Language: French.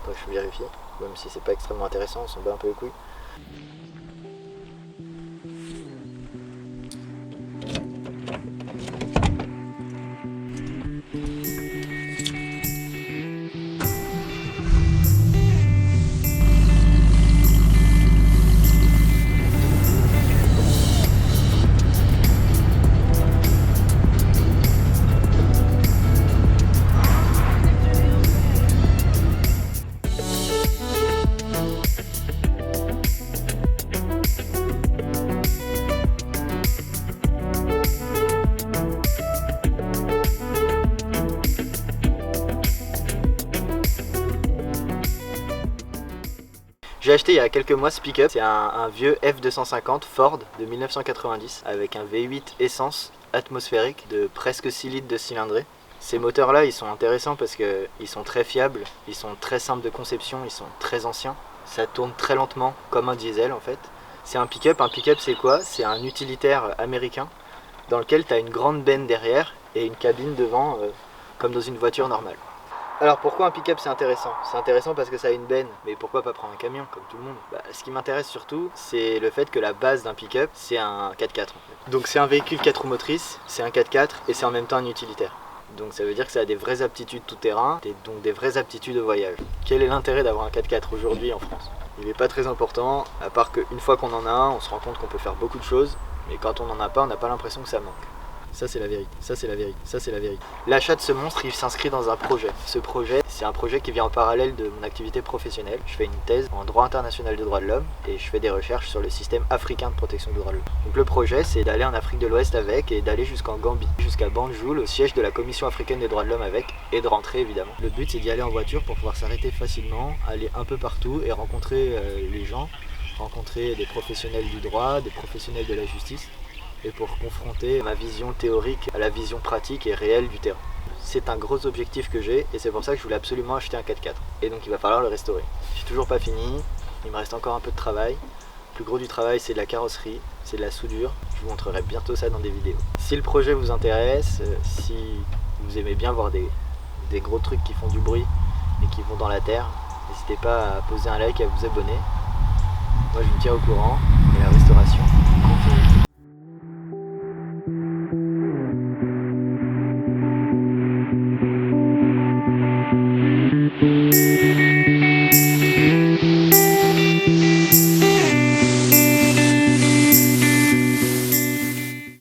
Donc je vérifie, même si c'est pas extrêmement intéressant, on s'en bat un peu les couilles. J'ai acheté il y a quelques mois ce pick-up, c'est un vieux F250 Ford de 1990 avec un V8 essence atmosphérique de presque 6 litres de cylindrée. Ces moteurs là ils sont intéressants parce qu'ils sont très fiables, ils sont très simples de conception, ils sont très anciens. Ça tourne très lentement comme un diesel en fait. C'est un pick-up c'est quoi? C'est un utilitaire américain dans lequel tu as une grande benne derrière et une cabine devant comme dans une voiture normale. Alors pourquoi un pick-up c'est intéressant? C'est intéressant parce que ça a une benne, mais pourquoi pas prendre un camion comme tout le monde? Ce qui m'intéresse surtout, c'est le fait que la base d'un pick-up, c'est un 4x4 en fait. Donc c'est un véhicule 4 roues motrices, c'est un 4x4 et c'est en même temps un utilitaire. Donc ça veut dire que ça a des vraies aptitudes tout-terrain et donc des vraies aptitudes de voyage. Quel est l'intérêt d'avoir un 4x4 aujourd'hui en France? Il n'est pas très important, à part qu'une fois qu'on en a un, on se rend compte qu'on peut faire beaucoup de choses, mais quand on n'en a pas, on n'a pas l'impression que ça manque. Ça c'est la vérité, ça c'est la vérité, ça c'est la vérité. L'achat de ce monstre, il s'inscrit dans un projet. Ce projet, c'est un projet qui vient en parallèle de mon activité professionnelle. Je fais une thèse en droit international des droits de l'homme et je fais des recherches sur le système africain de protection des droits de l'homme. Donc le projet, c'est d'aller en Afrique de l'Ouest avec et d'aller jusqu'en Gambie, jusqu'à Banjul, au siège de la Commission africaine des droits de l'homme avec, et de rentrer évidemment. Le but, c'est d'y aller en voiture pour pouvoir s'arrêter facilement, aller un peu partout et rencontrer les gens, rencontrer des professionnels du droit, des professionnels de la justice, et pour confronter ma vision théorique à la vision pratique et réelle du terrain. C'est un gros objectif que j'ai et c'est pour ça que je voulais absolument acheter un 4x4. Et donc il va falloir le restaurer. J'ai toujours pas fini, il me reste encore un peu de travail. Le plus gros du travail c'est de la carrosserie, c'est de la soudure. Je vous montrerai bientôt ça dans des vidéos. Si le projet vous intéresse, si vous aimez bien voir des gros trucs qui font du bruit et qui vont dans la terre, n'hésitez pas à poser un like et à vous abonner. Moi je vous tiens au courant et la restauration.